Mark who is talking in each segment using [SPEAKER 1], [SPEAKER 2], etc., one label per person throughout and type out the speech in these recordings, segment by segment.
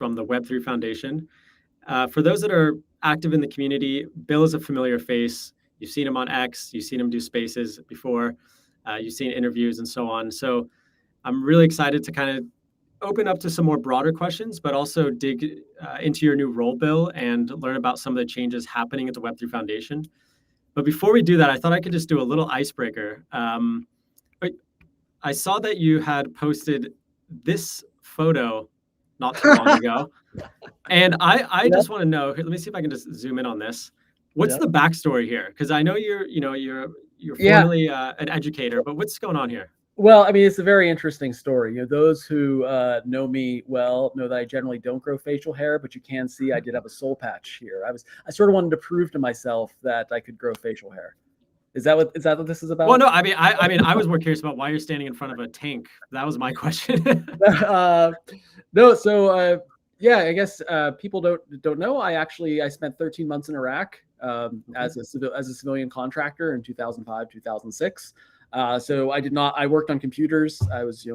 [SPEAKER 1] from the Web3 Foundation. For those that are active in the community, Bill is a familiar face. You've seen him on X, you've seen him do spaces before, you've seen interviews and so on. So I'm really excited to kind of open up to some more broader questions, but also dig into your new role, Bill, and learn about some of the changes happening at the Web3 Foundation. But before we do that, I thought I could just do a little icebreaker. I saw that you had posted this photo not too long ago. And I just want to know, let me see if I can just zoom in on this. What's the backstory here? Because I know you're formerly an educator, but what's going on here?
[SPEAKER 2] Well, I mean, it's a very interesting story. Those who know me well know that I generally don't grow facial hair, but you can see I did have a soul patch here. I sort of wanted to prove to myself that I could grow facial hair. Is that what this is about?
[SPEAKER 1] Well, no, I mean, I was more curious about why you're standing in front of a tank. That was my question.
[SPEAKER 2] No, so yeah, I guess people don't know. I spent 13 months in Iraq as a civilian contractor in 2005, 2006. So I worked on computers. I was,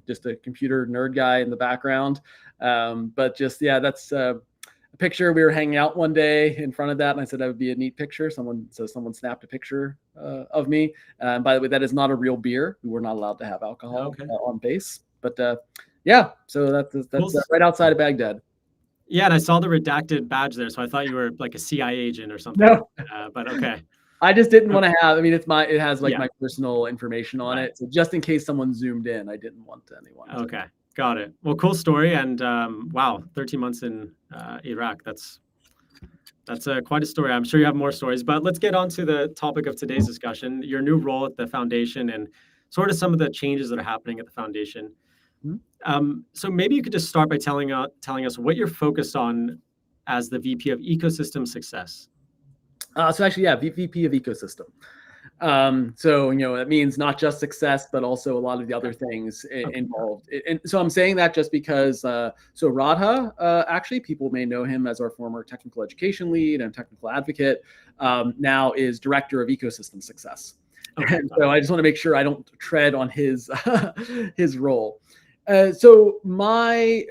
[SPEAKER 2] just a computer nerd guy in the background. But just, yeah, that's a picture. We were hanging out one day in front of that, and I said that would be a neat picture. Someone snapped a picture of me. By the way, that is not a real beer. We were not allowed to have alcohol on base. But yeah, so that's right outside of Baghdad.
[SPEAKER 1] Yeah, and I saw the redacted badge there, so I thought you were like a CIA agent or something.
[SPEAKER 2] No.
[SPEAKER 1] But okay.
[SPEAKER 2] I just didn't want to have. I mean, it has my personal information on it, so just in case someone zoomed in, I didn't want anyone.
[SPEAKER 1] Okay, got it. Well, cool story, and wow, 13 months in Iraq. That's quite a story. I'm sure you have more stories, but let's get on to the topic of today's discussion: your new role at the foundation and sort of some of the changes that are happening at the foundation. Mm-hmm. So maybe you could just start by telling us what you're focused on as the VP of Ecosystem Success.
[SPEAKER 2] So actually, yeah, VP of Ecosystem. So, that means not just success, but also a lot of the other things involved. And so I'm saying that just because, so Radha, actually, people may know him as our former technical education lead and technical advocate, now is Director of Ecosystem Success. Okay. And so I just want to make sure I don't tread on his role. So my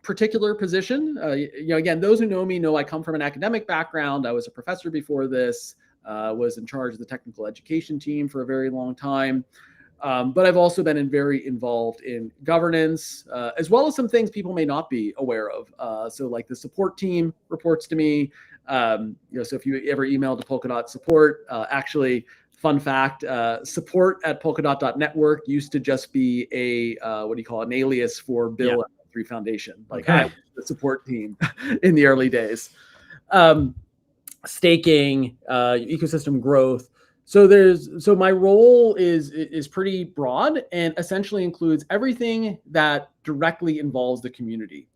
[SPEAKER 2] particular position, again, those who know me know I come from an academic background. I was a professor before this, was in charge of the technical education team for a very long time. But I've also been very involved in governance, as well as some things people may not be aware of. So like the support team reports to me. So if you ever email to Polkadot support, actually, fun fact, support at Polkadot.network used to just be an alias for Bill Laboon Foundation, I was the support team in the early days. Staking, ecosystem growth. So my role is pretty broad and essentially includes everything that directly involves the community.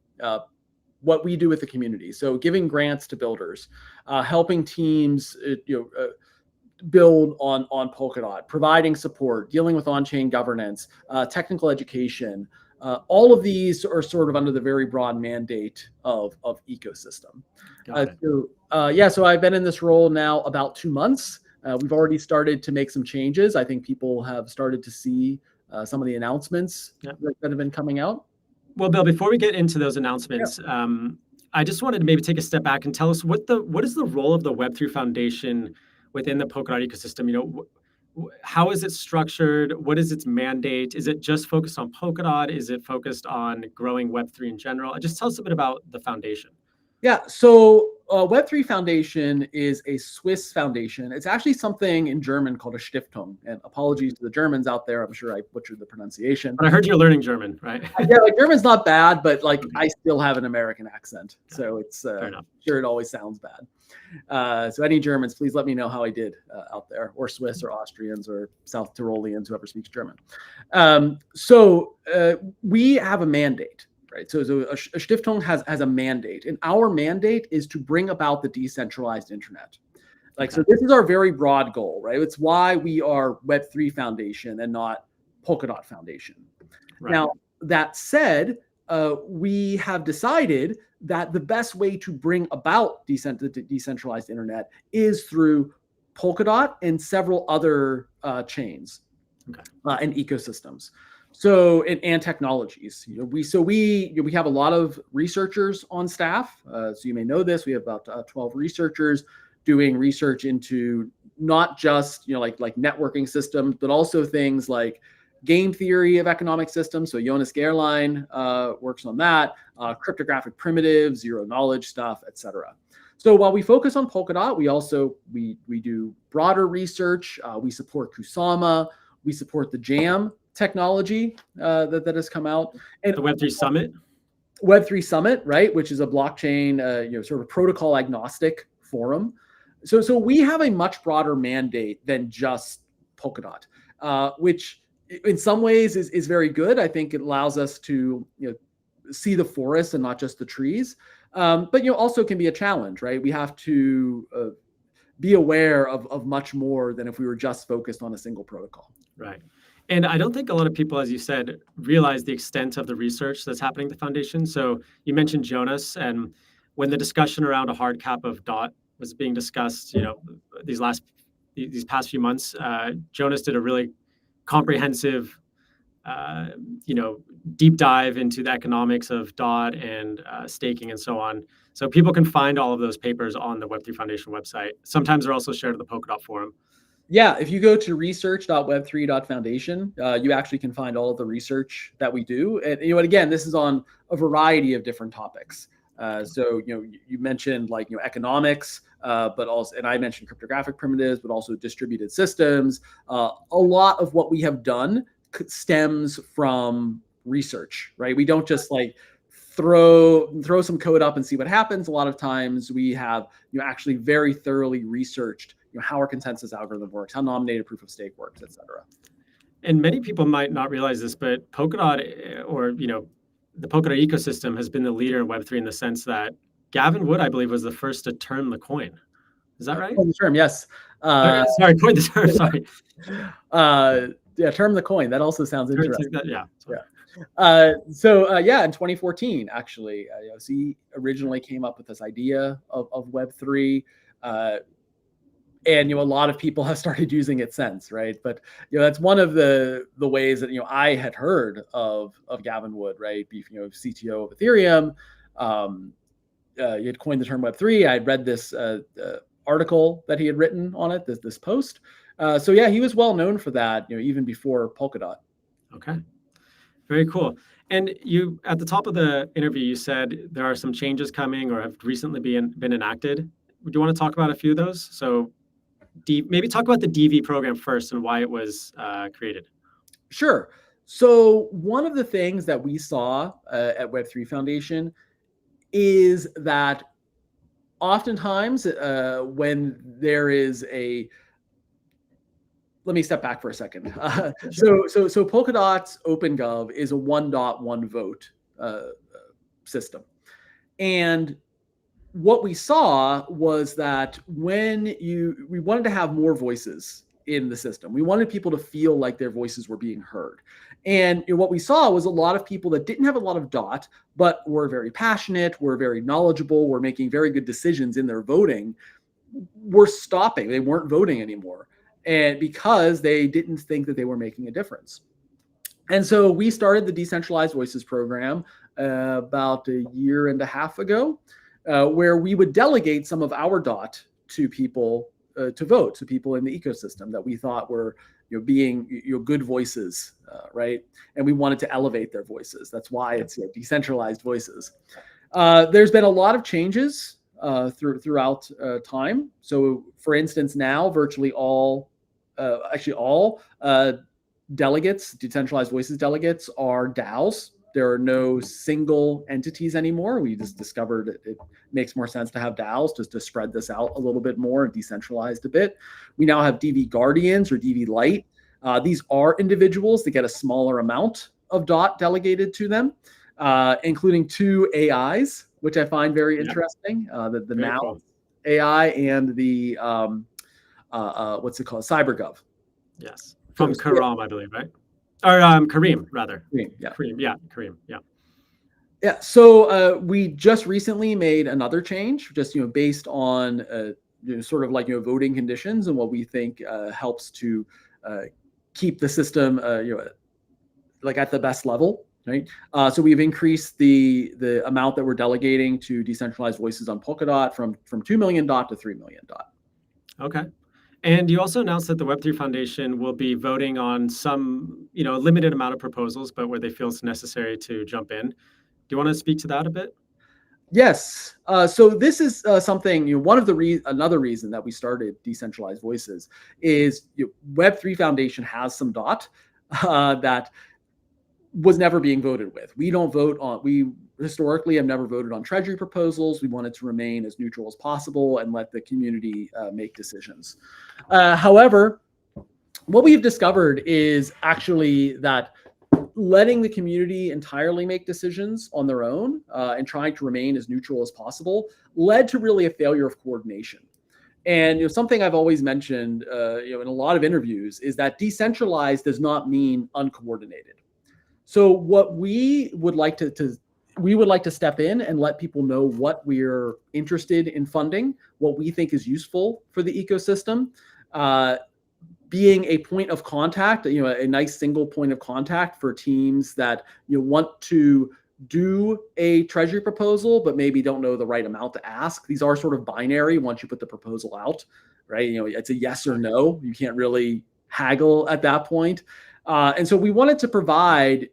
[SPEAKER 2] What we do with the community. So giving grants to builders, helping teams, build on Polkadot, providing support, dealing with on-chain governance, technical education. All of these are sort of under the very broad mandate of ecosystem. So I've been in this role now about 2 months. We've already started to make some changes. I think people have started to see some of the announcements that have been coming out.
[SPEAKER 1] Well, Bill, before we get into those announcements, I just wanted to maybe take a step back and tell us what is the role of the Web3 Foundation within the Polkadot ecosystem? How is it structured? What is its mandate? Is it just focused on Polkadot? Is it focused on growing Web3 in general? Just tell us a bit about the foundation.
[SPEAKER 2] Yeah, so Web3 Foundation is a Swiss foundation. It's actually something in German called a Stiftung. And apologies to the Germans out there. I'm sure I butchered the pronunciation.
[SPEAKER 1] But I heard you're learning German, right?
[SPEAKER 2] Yeah, German's not bad, but I still have an American accent. So it's sure it always sounds bad. So any Germans, please let me know how I did out there, or Swiss or Austrians or South Tyroleans, whoever speaks German. So we have a mandate. Right. So a Stiftung has a mandate, and our mandate is to bring about the decentralized internet. So this is our very broad goal, right? It's why we are Web3 Foundation and not Polkadot Foundation. Right. Now, that said, we have decided that the best way to bring about decentralized internet is through Polkadot and several other chains and ecosystems. So and technologies, we have a lot of researchers on staff. So you may know this. We have about 12 researchers doing research into not just like networking systems, but also things like game theory of economic systems. So Jonas Gerlein works on that, cryptographic primitives, zero knowledge stuff, etc. So while we focus on Polkadot, we do broader research. We support Kusama. We support the Jam technology that has come out, and
[SPEAKER 1] the Web3 Summit.
[SPEAKER 2] Web3 Summit, right, which is a blockchain, sort of protocol agnostic forum. So we have a much broader mandate than just Polkadot, which in some ways is very good. I think it allows us to see the forest and not just the trees, but also can be a challenge, right? We have to be aware of much more than if we were just focused on a single protocol.
[SPEAKER 1] Right. And I don't think a lot of people, as you said, realize the extent of the research that's happening at the foundation. So you mentioned Jonas, and when the discussion around a hard cap of DOT was being discussed, these past few months, Jonas did a really comprehensive, deep dive into the economics of DOT and staking and so on. So people can find all of those papers on the Web3 Foundation website. Sometimes they're also shared at the Polkadot forum.
[SPEAKER 2] Yeah, if you go to research.web3.foundation, you actually can find all of the research that we do. And again, this is on a variety of different topics. So you mentioned economics, but also, and I mentioned cryptographic primitives, but also distributed systems. A lot of what we have done stems from research, right? We don't just throw some code up and see what happens. A lot of times we have actually very thoroughly researched how our consensus algorithm works, how nominated proof of stake works, et cetera.
[SPEAKER 1] And many people might not realize this, but Polkadot, or the Polkadot ecosystem, has been the leader in Web3 in the sense that Gavin Wood, I believe, was the first to term the coin. Is that right?
[SPEAKER 2] Coin the term, yes.
[SPEAKER 1] Sorry, coin the term. Sorry.
[SPEAKER 2] Yeah, term the coin. That also sounds interesting.
[SPEAKER 1] Yeah.
[SPEAKER 2] In 2014, actually, he originally came up with this idea of Web3. And a lot of people have started using it since, right? But that's one of the ways that I had heard of Gavin Wood, right? CTO of Ethereum. He had coined the term Web3. I had read this article that he had written on it, this post. He was well known for that, even before Polkadot.
[SPEAKER 1] Okay, very cool. And you, at the top of the interview, you said there are some changes coming or have recently been enacted. Do you want to talk about a few of those? So maybe talk about the DV program first and why it was created.
[SPEAKER 2] Sure. So one of the things that we saw at Web3 Foundation is that oftentimes when there is let me step back for a second. So Polkadot's OpenGov is a 1.1 vote system. And what we saw was that we wanted to have more voices in the system. We wanted people to feel like their voices were being heard. And what we saw was a lot of people that didn't have a lot of DOT, but were very passionate, were very knowledgeable, were making very good decisions in their voting, were stopping. They weren't voting anymore. And because they didn't think that they were making a difference. And so we started the Decentralized Voices program about a year and a half ago, where we would delegate some of our DOT to people to vote, to people in the ecosystem that we thought were being good voices, right? And we wanted to elevate their voices. That's why it's decentralized voices. There's been a lot of changes throughout time. So for instance, now virtually all delegates, decentralized voices delegates, are DAOs. There are no single entities anymore. We just discovered it makes more sense to have DAOs just to spread this out a little bit more and decentralized a bit. We now have DV Guardians or DV Lite. These are individuals that get a smaller amount of DOT delegated to them, including 2 AIs, which I find very interesting. The Now cool. AI and the, what's it called? CyberGov.
[SPEAKER 1] Yes. From Karam, I believe, right? Or Kareem, rather. Kareem.
[SPEAKER 2] Yeah. So we just recently made another change, just based on sort of voting conditions and what we think helps to keep the system like at the best level, right? So we've increased the amount that we're delegating to decentralized voices on Polkadot from 2 million DOT to 3 million DOT.
[SPEAKER 1] Okay. And you also announced that the Web3 Foundation will be voting on some, a limited amount of proposals, but where they feel it's necessary to jump in. Do you want to speak to that a bit?
[SPEAKER 2] Yes. So this is something, one of the another reason that we started Decentralized Voices is Web3 Foundation has some DOT that was never being voted with. We don't vote on, we historically have never voted on treasury proposals. We wanted to remain as neutral as possible and let the community make decisions. However, what we've discovered is actually that letting the community entirely make decisions on their own and trying to remain as neutral as possible led to really a failure of coordination. And something I've always mentioned in a lot of interviews is that decentralized does not mean uncoordinated. So what we would like to step in and let people know what we're interested in funding, what we think is useful for the ecosystem, being a point of contact, a nice single point of contact for teams that want to do a treasury proposal, but maybe don't know the right amount to ask. These are sort of binary once you put the proposal out, right? It's a yes or no. You can't really haggle at that point. And so we wanted to provide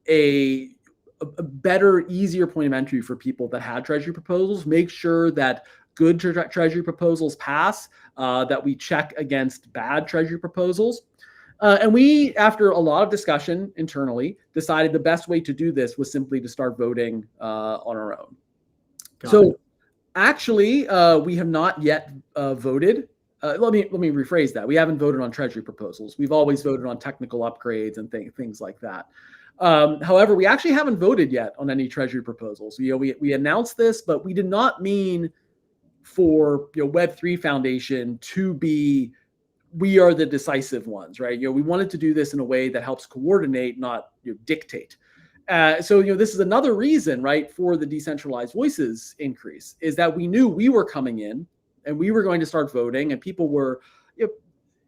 [SPEAKER 2] a better, easier point of entry for people that had treasury proposals, make sure that good treasury proposals pass, that we check against bad treasury proposals. And we, after a lot of discussion internally, decided the best way to do this was simply to start voting on our own. Actually, we have not yet voted. Let me rephrase that. We haven't voted on treasury proposals. We've always voted on technical upgrades and things like that. However, we actually haven't voted yet on any treasury proposals. We announced this, but we did not mean for Web3 Foundation to be, we are the decisive ones, right? We wanted to do this in a way that helps coordinate, not dictate. So this is another reason, right, for the decentralized voices increase, is that we knew we were coming in and we were going to start voting, and people were,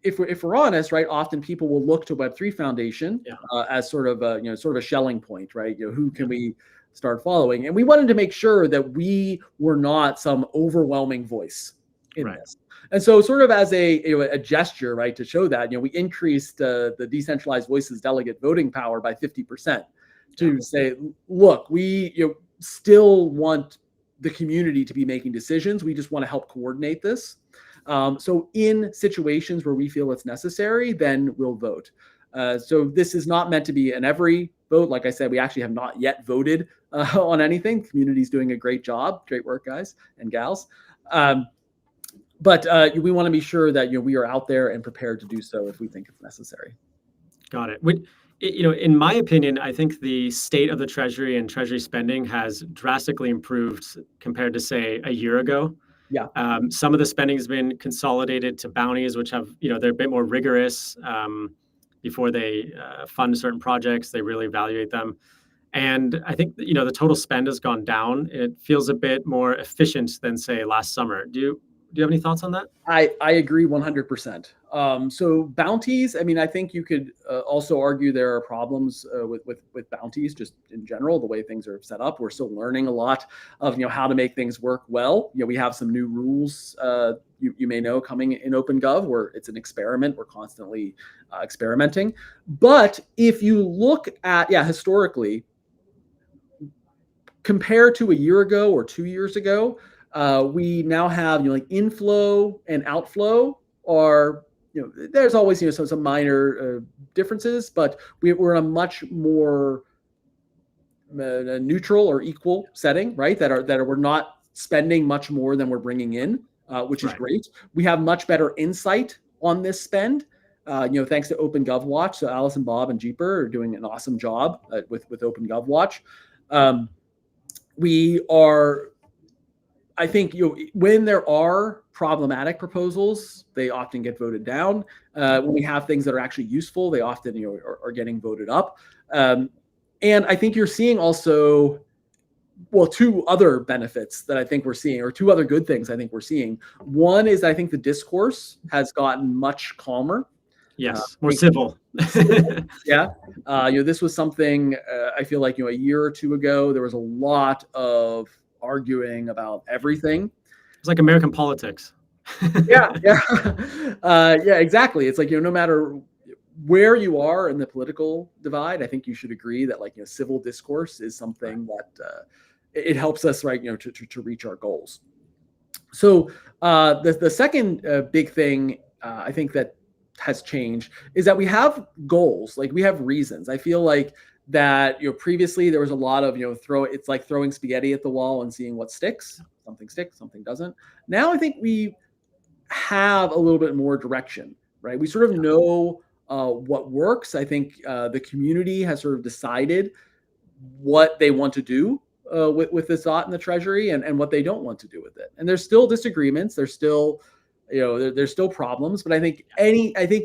[SPEAKER 2] if we're honest, right, often people will look to Web3 Foundation as sort of a shelling point, right? Who can we start following? And we wanted to make sure that we were not some overwhelming voice in this. And so, sort of as a gesture, right, to show that, we increased the decentralized voices delegate voting power by 50% to say, look, we still want the community to be making decisions. We just want to help coordinate this. So in situations where we feel it's necessary, then we'll vote. So this is not meant to be an every vote. Like I said, we actually have not yet voted on anything. The community's doing a great job. Great work, guys and gals. But we want to be sure that we are out there and prepared to do so if we think it's necessary.
[SPEAKER 1] Got it. In my opinion, I think the state of the Treasury and Treasury spending has drastically improved compared to, say, a year ago.
[SPEAKER 2] Yeah.
[SPEAKER 1] Some of the spending has been consolidated to bounties, which have, they're a bit more rigorous before they fund certain projects. They really evaluate them. And I think, the total spend has gone down. It feels a bit more efficient than, say, last summer. Do you have any thoughts on that?
[SPEAKER 2] I agree 100%. So bounties, I mean, I think you could also argue there are problems with bounties just in general, the way things are set up. We're still learning a lot of, how to make things work well. We have some new rules, you may know, coming in OpenGov, where it's an experiment. We're constantly experimenting. But if you look at, historically, compared to a year ago or 2 years ago, we now have like inflow and outflow are there's always some minor differences, but we're in a much more neutral or equal setting, right? We're not spending much more than we're bringing in, which is great. We have much better insight on this spend, thanks to OpenGov Watch. So Alice and Bob and Jeeper are doing an awesome job with OpenGov Watch. We are. I think when there are problematic proposals, they often get voted down. When we have things that are actually useful, they often are getting voted up. And I think you're seeing also, two other benefits that I think we're seeing, or two other good things I think we're seeing. One is I think the discourse has gotten much calmer.
[SPEAKER 1] Yes, more civil.
[SPEAKER 2] Yeah. This was something I feel like, a year or two ago, there was a lot of arguing about everything.
[SPEAKER 1] It's like American politics.
[SPEAKER 2] Yeah. Yeah, exactly. It's like, no matter where you are in the political divide, I think you should agree that like, civil discourse is something that it helps us, right, to reach our goals. So the second big thing I think that has changed is that we have goals, like we have reasons. I feel like that previously there was a lot of it's like throwing spaghetti at the wall and seeing what sticks. Something doesn't. Now I think we have a little bit more direction, right? We sort of know what works. I think the community has sort of decided what they want to do with this dot in the treasury and what they don't want to do with it. And there's still disagreements. There's still, there's still problems. But I think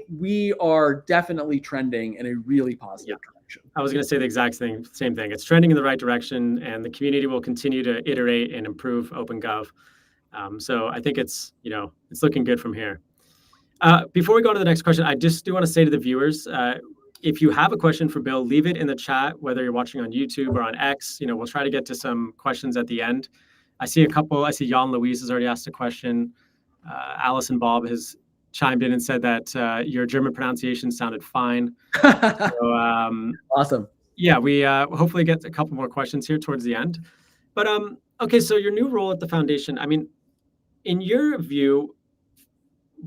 [SPEAKER 2] we are definitely trending in a really positive direction.
[SPEAKER 1] I was going to say the exact same thing. It's trending in the right direction, and the community will continue to iterate and improve OpenGov. So I think it's looking good from here. Before we go to the next question, I just do want to say to the viewers, if you have a question for Bill, leave it in the chat, whether you're watching on YouTube or on X. We'll try to get to some questions at the end. I see a couple. I see Jan Louise has already asked a question. Allison Bob has chimed in and said that your German pronunciation sounded fine. So,
[SPEAKER 2] awesome.
[SPEAKER 1] Yeah, we hopefully get a couple more questions here towards the end. But okay, so your new role at the foundation, I mean, in your view,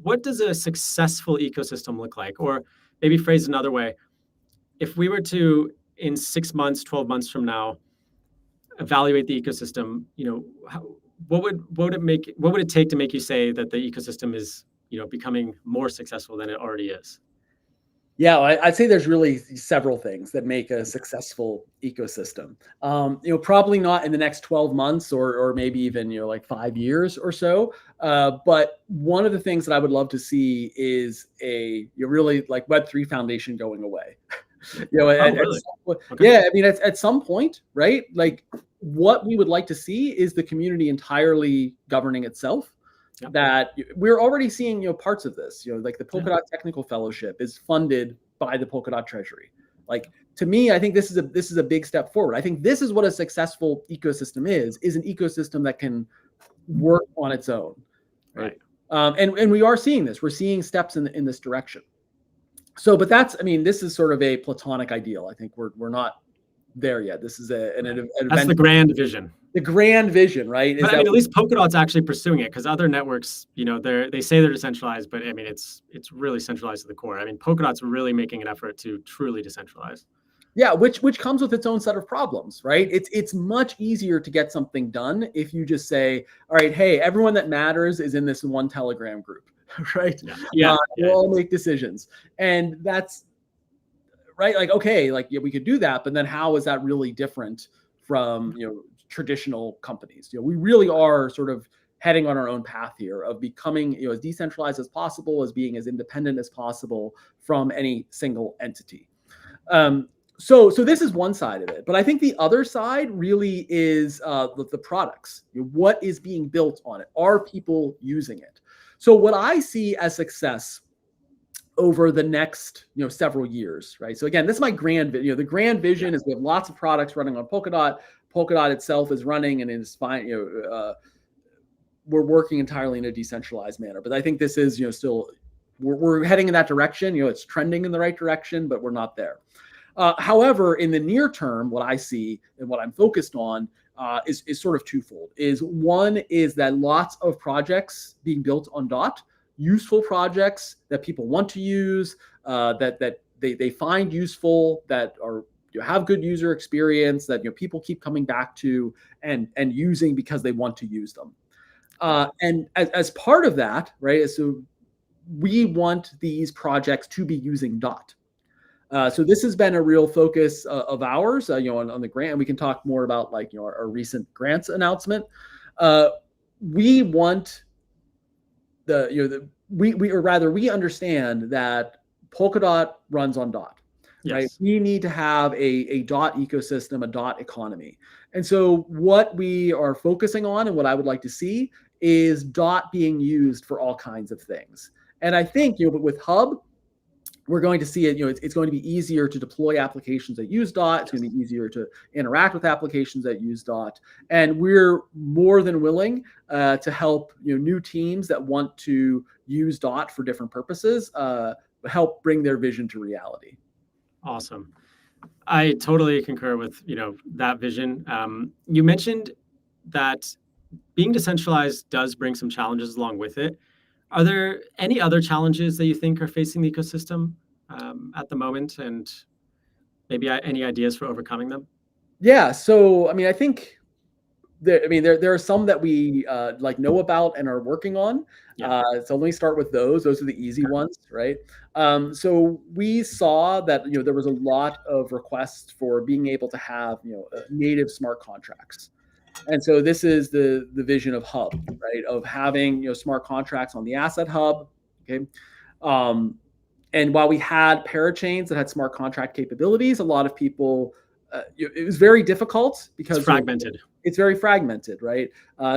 [SPEAKER 1] what does a successful ecosystem look like? Or maybe phrased another way, if we were to, in 6 months, 12 months from now, evaluate the ecosystem, what would it take to make you say that the ecosystem is, becoming more successful than it already is?
[SPEAKER 2] Yeah, I'd say there's really several things that make a successful ecosystem. Probably not in the next 12 months or maybe even, like 5 years or so. But one of the things that I would love to see is really like Web3 Foundation going away.
[SPEAKER 1] Really?
[SPEAKER 2] Okay. Yeah, I mean, at some point, right? Like what we would like to see is the community entirely governing itself. Yep. That we're already seeing, parts of this, like the Polkadot Technical Fellowship is funded by the Polkadot Treasury. Like, to me, I think this is a big step forward. I think this is what a successful ecosystem is an ecosystem that can work on its own. Right. And we are seeing this. We're seeing steps in this direction. So, but this is sort of a platonic ideal. I think we're not there yet. This is
[SPEAKER 1] that's the grand vision.
[SPEAKER 2] The grand vision, right?
[SPEAKER 1] But at least Polkadot's actually pursuing it, because other networks, they say they're decentralized, but I mean, it's really centralized to the core. I mean, Polkadot's really making an effort to truly decentralize.
[SPEAKER 2] Yeah, which comes with its own set of problems, right? It's much easier to get something done if you just say, all right, hey, everyone that matters is in this one Telegram group, right? We'll all make decisions, and that's right. Like, okay, like we could do that, but then how is that really different from traditional companies? We really are sort of heading on our own path here of becoming as decentralized as possible, as being as independent as possible from any single entity. So this is one side of it, but I think the other side really is the products. What is being built on it? Are people using it? So what I see as success over the next several years, right? So again, this is my grand the grand vision is we have lots of products running on Polkadot. Polkadot itself is running and is fine. We're working entirely in a decentralized manner, but I think this is still we're heading in that direction. It's trending in the right direction, but we're not there. However, in the near term, what I see and what I'm focused on is sort of twofold. One is that lots of projects being built on DOT, useful projects that people want to use, that they find useful, that are have good user experience, that people keep coming back to and using because they want to use them. And as part of that, right? So we want these projects to be using DOT. So this has been a real focus of ours, on the grant. And we can talk more about our recent grants announcement. We want we understand that Polkadot runs on DOT. Yes. Right? We need to have a DOT ecosystem, a DOT economy. And so what we are focusing on and what I would like to see is DOT being used for all kinds of things. And I think, with Hub, we're going to see it, it's going to be easier to deploy applications that use DOT. It's going to be easier to interact with applications that use DOT. And we're more than willing to help new teams that want to use DOT for different purposes, help bring their vision to reality.
[SPEAKER 1] Awesome. I totally concur with that vision. You mentioned that being decentralized does bring some challenges along with it. Are there any other challenges that you think are facing the ecosystem at the moment, and maybe any ideas for overcoming them?
[SPEAKER 2] Yeah. So, I think there are some that we know about and are working on.
[SPEAKER 1] Yeah.
[SPEAKER 2] So let me start with those. Those are the easy ones, right? So we saw that there was a lot of requests for being able to have native smart contracts. And so this is the vision of Hub, right? Of having smart contracts on the asset hub. Okay. And while we had parachains that had smart contract capabilities, a lot of people, it was very difficult because
[SPEAKER 1] it's fragmented.
[SPEAKER 2] It's very fragmented, right?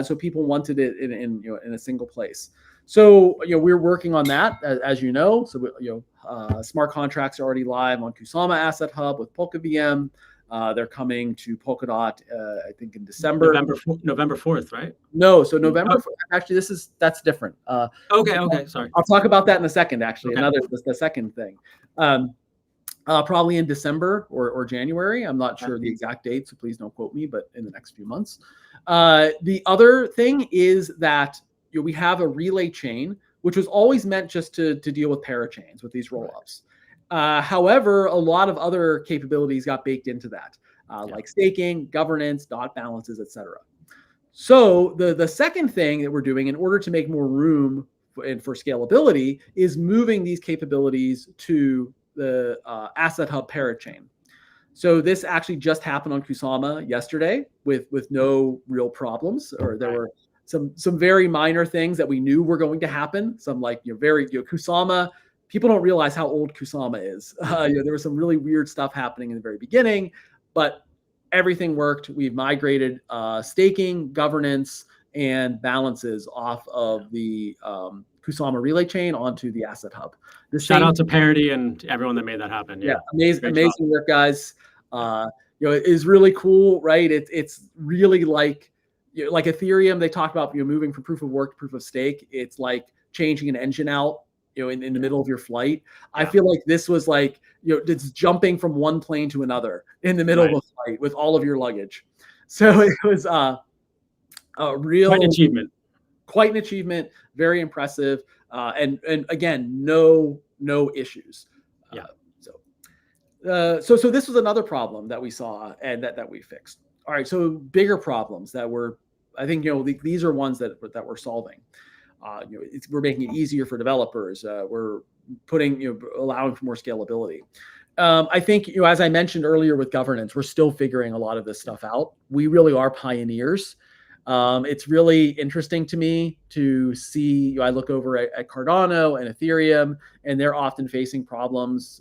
[SPEAKER 2] So people wanted it in a single place. So we're working on that, as you know. So smart contracts are already live on Kusama Asset Hub with Polka they're coming to Polkadot, I think in December.
[SPEAKER 1] November 4th, right?
[SPEAKER 2] No, so November. Actually, that's different.
[SPEAKER 1] Okay, sorry.
[SPEAKER 2] I'll talk about that in a second. Actually,
[SPEAKER 1] okay.
[SPEAKER 2] The second thing. Probably in December or January. I'm not sure the exact date, so please don't quote me, but in the next few months. The other thing is that we have a relay chain, which was always meant just to deal with parachains with these rollups. However, a lot of other capabilities got baked into that, like staking, governance, DOT balances, etc. So the second thing that we're doing in order to make more room for scalability is moving these capabilities to the Asset Hub parachain. So this actually just happened on Kusama yesterday with no real problems, or there were some very minor things that we knew were going to happen. Some Kusama. People don't realize how old Kusama is. There was some really weird stuff happening in the very beginning, but everything worked. We've migrated staking, governance, and balances off of the Kusama relay chain onto the Asset Hub.
[SPEAKER 1] Shout out to Parity and everyone that made that happen.
[SPEAKER 2] Yeah, amazing work, guys. It is really cool, right? It's really like Ethereum. They talk about moving from proof of work to proof of stake. It's like changing an engine out in the middle of your flight. I feel like this was like it's jumping from one plane to another in the middle of a flight with all of your luggage. So it was a real quite an achievement, very impressive, and again, no issues. So this was another problem that we saw and that we fixed. All right, so bigger problems that I think these are ones that we're solving. We're making it easier for developers. We're allowing for more scalability. I think as I mentioned earlier with governance, we're still figuring a lot of this stuff out. We really are pioneers. It's really interesting to me to see. I look over at Cardano and Ethereum, and they're often facing problems.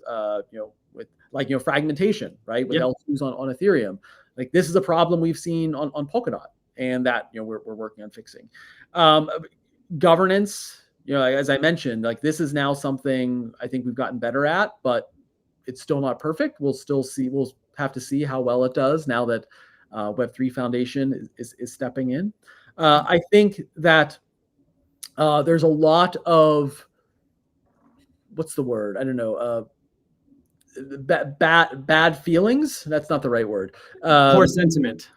[SPEAKER 2] With fragmentation, right? With L2s on Ethereum. Like this is a problem we've seen on Polkadot, and that we're working on fixing. Governance, as I mentioned, this is now something I think we've gotten better at, but it's still not perfect. We'll have to see how well it does now that Web3 Foundation is stepping in. I think that there's a lot of, what's the word? I don't know. Bad feelings. That's not the right word.
[SPEAKER 1] Poor sentiment.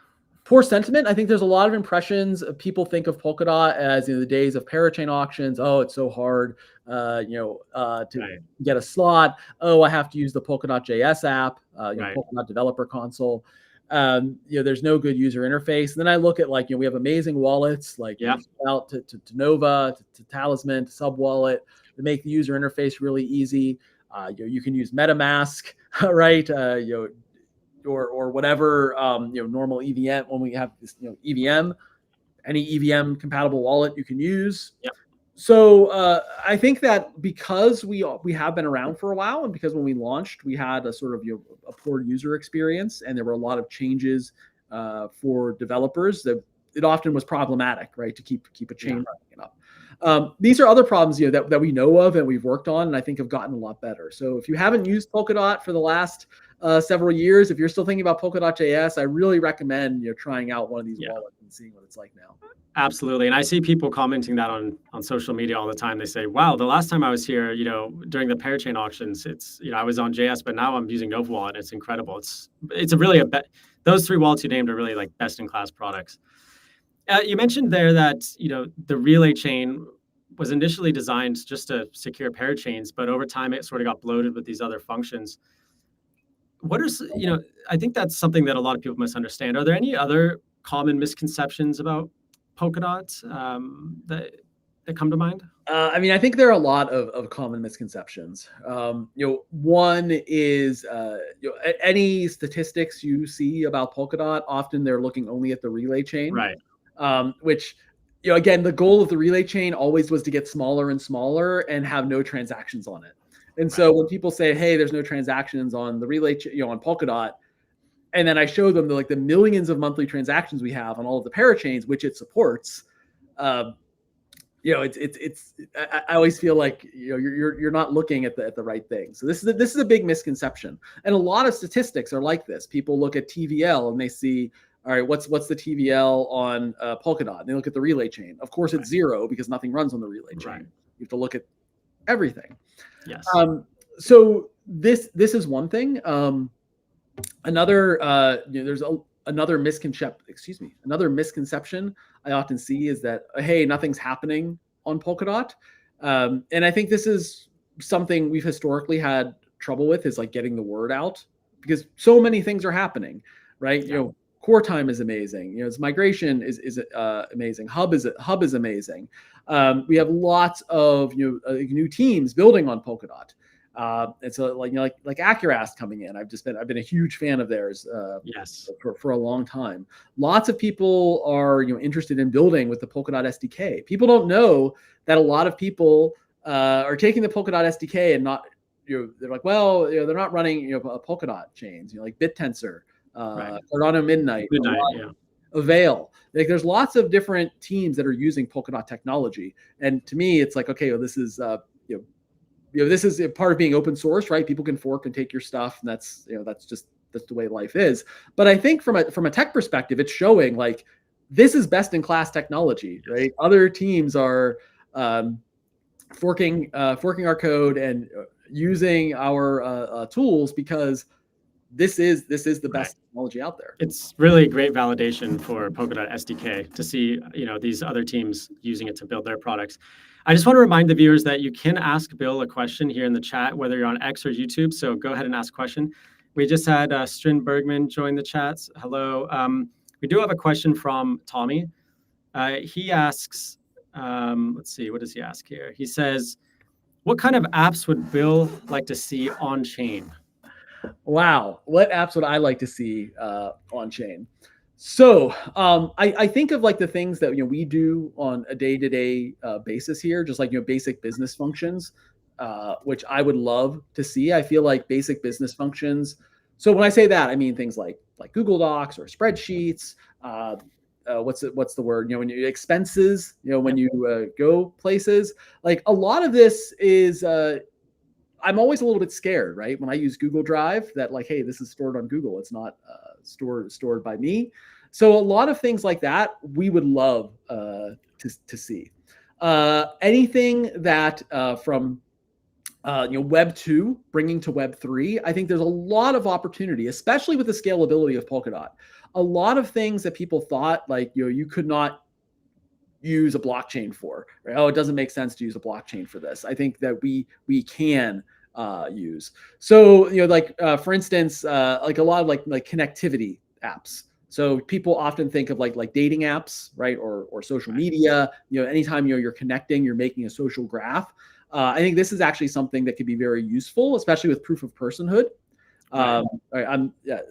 [SPEAKER 2] Poor sentiment. I think there's a lot of impressions. People think of Polkadot as the days of parachain auctions. Oh, it's so hard, to get a slot. Oh, I have to use the Polkadot JS app, Polkadot Developer Console. There's no good user interface. And then I look at we have amazing wallets out to Nova, to Talisman, to Subwallet, to make the user interface really easy. You can use MetaMask, right? Or whatever, normal EVM. When we have this, EVM, any EVM compatible wallet you can use.
[SPEAKER 1] Yep.
[SPEAKER 2] So I think that because we have been around for a while, and because when we launched, we had a sort of a poor user experience, and there were a lot of changes for developers that it often was problematic, right, to keep a chain running up. These are other problems, that we know of and we've worked on, and I think have gotten a lot better. So if you haven't used Polkadot for the last several years, if you're still thinking about Polkadot.js, I really recommend trying out one of these wallets and seeing what it's like now.
[SPEAKER 1] Absolutely. And I see people commenting that on social media all the time. They say, wow, the last time I was here, during the parachain auctions, it's, I was on JS, but now I'm using Nova Wallet. It's incredible. It's a really, those three wallets you named are really like best in class products. You mentioned there that, the relay chain was initially designed just to secure parachains, but over time it sort of got bloated with these other functions. What are, I think that's something that a lot of people misunderstand. Are there any other common misconceptions about Polkadot that come to mind?
[SPEAKER 2] I think there are a lot of common misconceptions. One is any statistics you see about Polkadot, often they're looking only at the relay chain,
[SPEAKER 1] right?
[SPEAKER 2] Which, again, the goal of the relay chain always was to get smaller and smaller and have no transactions on it. And so when people say, hey, there's no transactions on the relay, on Polkadot, and then I show them the millions of monthly transactions we have on all of the parachains, which it supports, it's I always feel like you're not looking at the right thing. So this is a big misconception, and a lot of statistics are like this. People look at TVL and they see, all right, what's the TVL on Polkadot? And they look at the relay chain. Of course, it's zero because nothing runs on the relay chain. Right. You have to look at everything.
[SPEAKER 1] Yes.
[SPEAKER 2] So this is one thing. Another there's another misconception I often see is that, hey, nothing's happening on Polkadot. And I think this is something we've historically had trouble with, is like getting the word out, because so many things are happening, right? Yeah. Core time is amazing. Its migration is amazing. Hub is amazing. We have lots of new teams building on Polkadot. And so like Accurast coming in, I've been a huge fan of theirs.
[SPEAKER 1] Yes.
[SPEAKER 2] For a long time. Lots of people are interested in building with the Polkadot SDK. People don't know that a lot of people are taking the Polkadot SDK and not they're like, well, they're not running Polkadot chains, like BitTensor,
[SPEAKER 1] right.
[SPEAKER 2] Cardano Midnight,
[SPEAKER 1] yeah.
[SPEAKER 2] Avail. Like there's lots of different teams that are using Polkadot technology, and to me, it's like, okay, well, this is this is a part of being open source, right? People can fork and take your stuff, and that's the way life is. But I think from a tech perspective, it's showing like this is best in class technology, right? Other teams are forking our code and using our tools because this is the best technology out there.
[SPEAKER 1] It's really great validation for Polkadot SDK to see these other teams using it to build their products. I just want to remind the viewers that you can ask Bill a question here in the chat, whether you're on X or YouTube. So go ahead and ask a question. We just had Strin Bergman join the chats. Hello. We do have a question from Tommy. He asks, let's see, what does he ask here? He says, what kind of apps would Bill like to see on chain?
[SPEAKER 2] Wow, what apps would I like to see on chain? So I think of like the things that we do on a day-to-day basis here, just like basic business functions, which I would love to see. I feel like basic business functions. So when I say that, I mean things like Google Docs or spreadsheets. What's the word? When you expenses. When you go places. Like a lot of this is. I'm always a little bit scared, right? When I use Google Drive, that like, hey, this is stored on Google. It's not stored by me. So a lot of things like that, we would love to see. Anything that from Web 2 bringing to Web 3, I think there's a lot of opportunity, especially with the scalability of Polkadot. A lot of things that people thought like you could not use a blockchain for, right? Oh, it doesn't make sense to use a blockchain for this. I think that we can use. So for instance, like a lot of like connectivity apps. So people often think of like dating apps, right, or social media. Anytime you're connecting, you're making a social graph. I think this is actually something that could be very useful, especially with proof of personhood.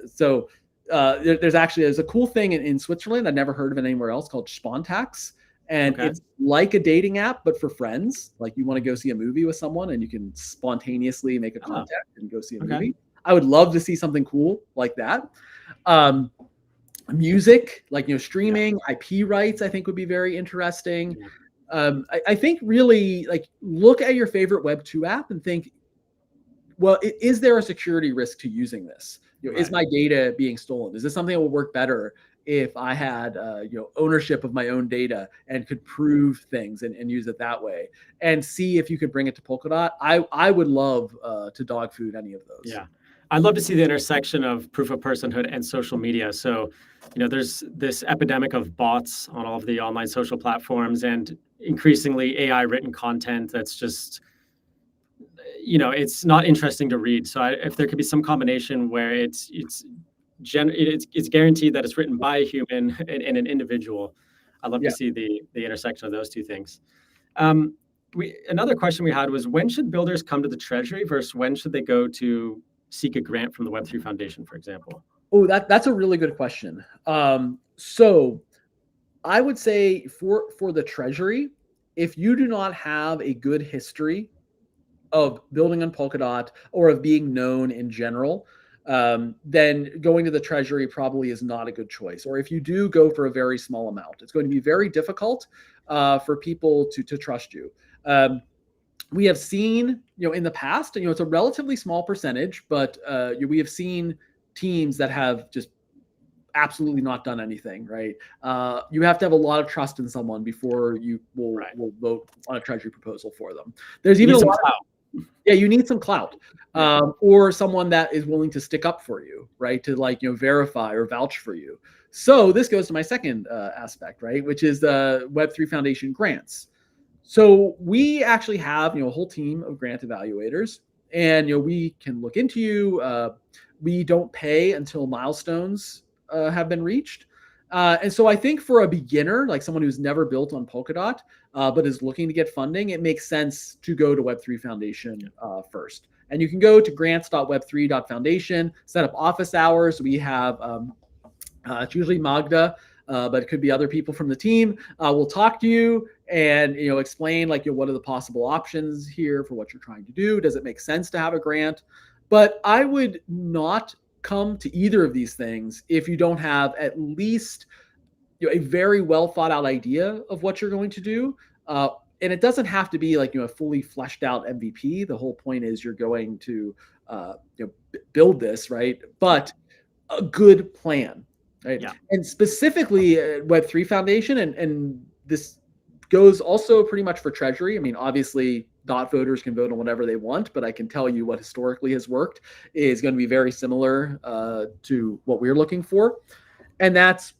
[SPEAKER 2] So there's a cool thing in Switzerland. I've never heard of it anywhere else, called Spontax. And it's like a dating app, but for friends. Like you want to go see a movie with someone and you can spontaneously make a contact and go see a movie. I would love to see something cool like that. Music, like streaming, IP rights, I think would be very interesting. I think really like look at your favorite Web2 app and think, well, is there a security risk to using this? Is my data being stolen? Is this something that would work better if I had ownership of my own data and could prove things and use it that way, and see if you could bring it to Polkadot? I would love to dog food any of those.
[SPEAKER 1] Yeah. I'd love to see the intersection of proof of personhood and social media. So, there's this epidemic of bots on all of the online social platforms and increasingly AI written content that's just, it's not interesting to read. So if there could be some combination where it's guaranteed that it's written by a human and an individual, I'd love to see the intersection of those two things. Another question we had was, when should builders come to the Treasury versus when should they go to seek a grant from the Web3 Foundation, for example?
[SPEAKER 2] Oh, that's a really good question. So I would say for the Treasury, if you do not have a good history of building on Polkadot or of being known in general, then going to the Treasury probably is not a good choice. Or if you do go for a very small amount, it's going to be very difficult for people to trust you. We have seen, in the past, it's a relatively small percentage, but we have seen teams that have just absolutely not done anything, right? You have to have a lot of trust in someone before you will vote on a Treasury proposal for them. There's even a lot of, you need some clout, or someone that is willing to stick up for you, right? To verify or vouch for you. So this goes to my second aspect, right? Which is the Web3 Foundation grants. So we actually have, a whole team of grant evaluators, and, we can look into you. We don't pay until milestones have been reached. And so I think for a beginner, like someone who's never built on Polkadot, but is looking to get funding, it makes sense to go to Web3 Foundation first. And you can go to grants.web3.foundation, set up office hours. We have, it's usually Magda, but it could be other people from the team. We'll talk to you and explain what are the possible options here for what you're trying to do. Does it make sense to have a grant? But I would not come to either of these things if you don't have at least a very well thought out idea of what you're going to do. And it doesn't have to be a fully fleshed out MVP. The whole point is you're going to build this, right? But a good plan. Right. Yeah. And specifically Web3 Foundation, and this goes also pretty much for Treasury. I mean, obviously, dot voters can vote on whatever they want, but I can tell you what historically has worked is going to be very similar to what we're looking for. And that's,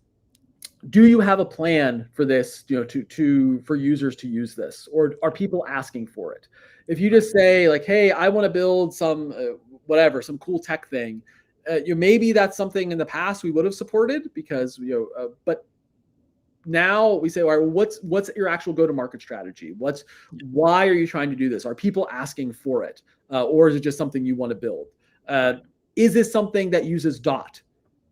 [SPEAKER 2] do you have a plan for this, for users to use this, or are people asking for it? If you just say hey, I want to build some some cool tech thing, maybe that's something in the past we would have supported because but now we say, all right, what's your actual go-to-market strategy? Why are you trying to do this? Are people asking for it, or is it just something you want to build? Is this something that uses DOT?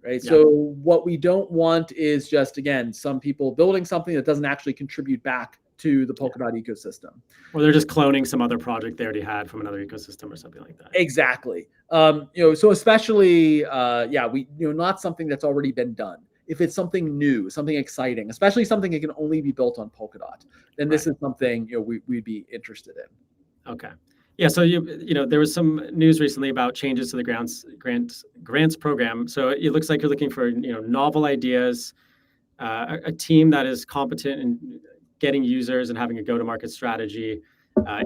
[SPEAKER 2] Right. Yeah. So what we don't want is just, again, some people building something that doesn't actually contribute back to the Polkadot ecosystem.
[SPEAKER 1] Or they're just cloning some other project they already had from another ecosystem or something like that.
[SPEAKER 2] Exactly. So especially, we, not something that's already been done. If it's something new, something exciting, especially something that can only be built on Polkadot, then this is something, we'd be interested in.
[SPEAKER 1] Okay. Yeah. So there was some news recently about changes to the grants program. So it looks like you're looking for, novel ideas, a team that is competent in getting users and having a go-to-market strategy.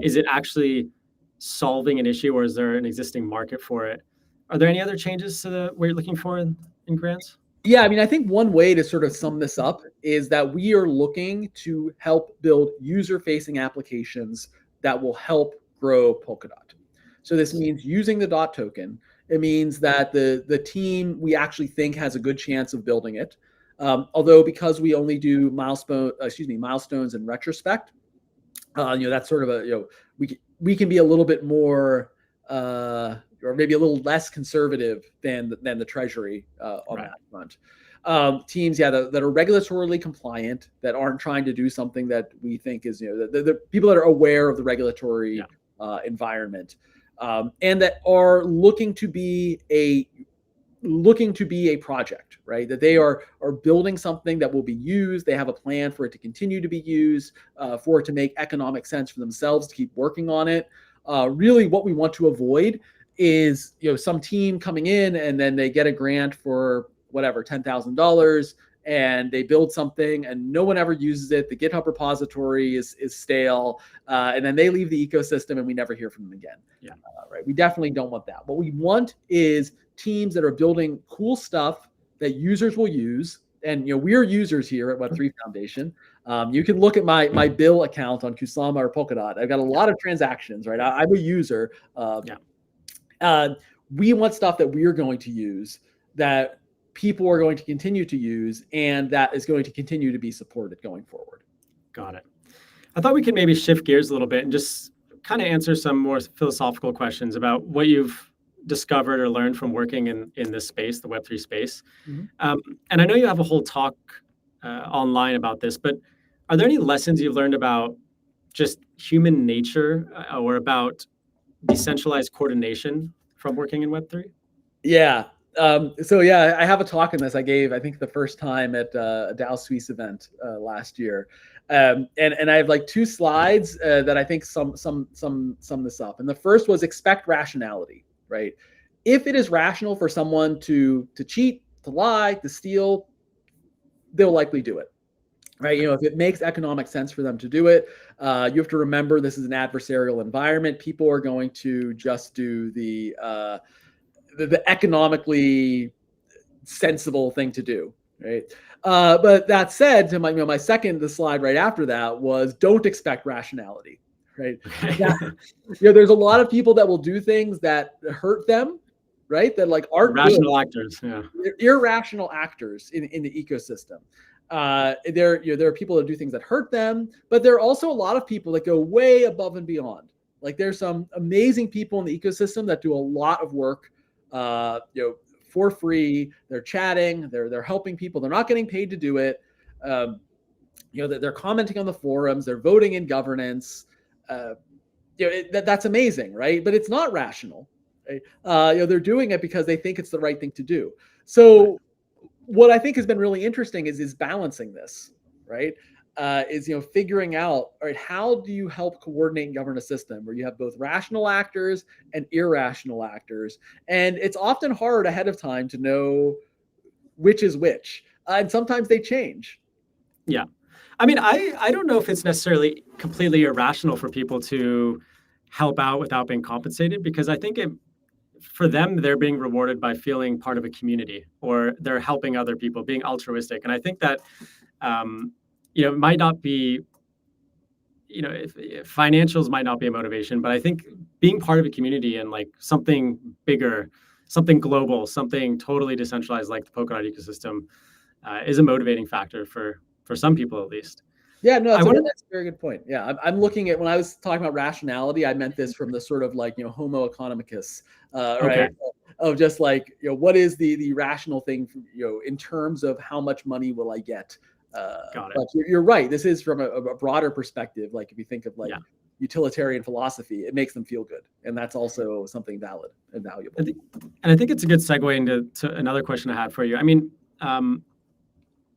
[SPEAKER 1] Is it actually solving an issue, or is there an existing market for it? Are there any other changes to what you're looking for in grants?
[SPEAKER 2] Yeah, I mean, I think one way to sort of sum this up is that we are looking to help build user-facing applications that will help grow Polkadot. So this means using the DOT token. It means that the team we actually think has a good chance of building it. Although because we only do milestones in retrospect, that's sort of we can be a little bit more or maybe a little less conservative than the Treasury on that front. Teams, that are regulatorily compliant, that aren't trying to do something that we think is, the people that are aware of the regulatory environment, and that are looking to be looking to be a project, right? That they are building something that will be used. They have a plan for it to continue to be used, for it to make economic sense for themselves to keep working on it. Really, what we want to avoid is, some team coming in and then they get a grant for whatever, $10,000, and they build something and no one ever uses it. The GitHub repository is stale, and then they leave the ecosystem and we never hear from them again.
[SPEAKER 1] Yeah.
[SPEAKER 2] Right. We definitely don't want that. What we want is teams that are building cool stuff that users will use. And we're users here at Web3 Foundation. You can look at my Bill account on Kusama or Polkadot. I've got a lot of transactions, right? I'm a user. We want stuff that we're going to use, that people are going to continue to use, and that is going to continue to be supported going forward.
[SPEAKER 1] Got it. I thought we could maybe shift gears a little bit and just kind of answer some more philosophical questions about what you've discovered or learned from working in this space, the Web3 space. Mm-hmm. And I know you have a whole talk online about this, but are there any lessons you've learned about just human nature or about decentralized coordination from working in Web3?
[SPEAKER 2] Yeah. I have a talk on this I gave, I think, the first time at a DAO Suisse event last year. And I have like 2 slides that I think sum this up. And the first was expect rationality, right? If it is rational for someone to cheat, to lie, to steal, they'll likely do it, right? If it makes economic sense for them to do it, you have to remember this is an adversarial environment. People are going to just do the economically sensible thing to do, right? But that said, to my second, the slide right after that was don't expect rationality, right? There's a lot of people that will do things that hurt them, right? That like aren't
[SPEAKER 1] rational actors, yeah.
[SPEAKER 2] They're irrational actors in the ecosystem. There are people that do things that hurt them, but there are also a lot of people that go way above and beyond. Like there's some amazing people in the ecosystem that do a lot of work, for free. They're chatting, they're helping people. They're not getting paid to do it. They're commenting on the forums, they're voting in governance. That's amazing, right? But it's not rational, right? They're doing it because they think it's the right thing to do. So what I think has been really interesting is balancing this, right? Is figuring out, all right, how do you help coordinate and govern a system where you have both rational actors and irrational actors? And it's often hard ahead of time to know which is which. And sometimes they change.
[SPEAKER 1] Yeah. I mean, I don't know if it's necessarily completely irrational for people to help out without being compensated, because I think for them, they're being rewarded by feeling part of a community, or they're helping other people, being altruistic. And I think that, it might not be, if financials might not be a motivation, but I think being part of a community and like something bigger, something global, something totally decentralized like the Polkadot ecosystem is a motivating factor for some people at least.
[SPEAKER 2] Yeah, no, that's a very good point. Yeah, I'm looking at, when I was talking about rationality, I meant this from the sort of like, homo economicus, right?
[SPEAKER 1] Okay.
[SPEAKER 2] Of just like, what is the rational thing, in terms of how much money will I get?
[SPEAKER 1] Got it.
[SPEAKER 2] But you're right. This is from a broader perspective. Like if you think of like utilitarian philosophy, it makes them feel good. And that's also something valid and valuable.
[SPEAKER 1] And I think it's a good segue into another question I had for you. I mean,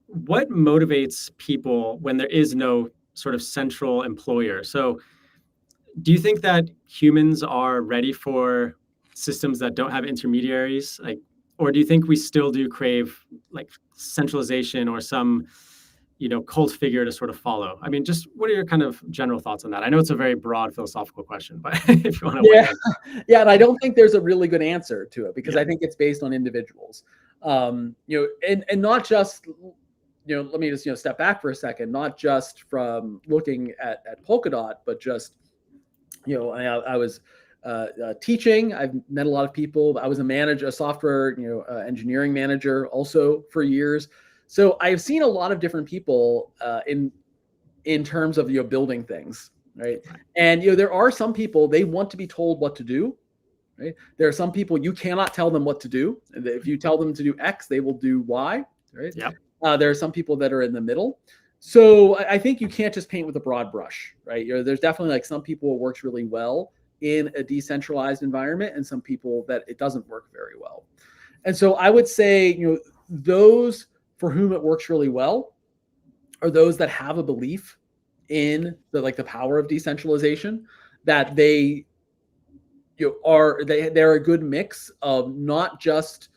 [SPEAKER 1] what motivates people when there is no sort of central employer? So do you think that humans are ready for systems that don't have intermediaries? Or do you think we still do crave like centralization or some, cult figure to sort of follow? I mean, just what are your kind of general thoughts on that? I know it's a very broad philosophical question, but if you want to
[SPEAKER 2] Yeah, and I don't think there's a really good answer to it, because I think it's based on individuals. And not just, let me just, step back for a second, not just from looking at Polkadot, but just, I was teaching. I've met a lot of people. I was a software, engineering manager also for years. So I've seen a lot of different people in terms of, building things, right? And, there are some people, they want to be told what to do, right? There are some people you cannot tell them what to do. If you tell them to do X, they will do Y, right?
[SPEAKER 1] Yep.
[SPEAKER 2] There are some people that are in the middle. So I think you can't just paint with a broad brush, right? There's definitely like some people it works really well in a decentralized environment, and some people that it doesn't work very well. And so I would say, those for whom it works really well are those that have a belief in the power of decentralization, that they're a good mix of not just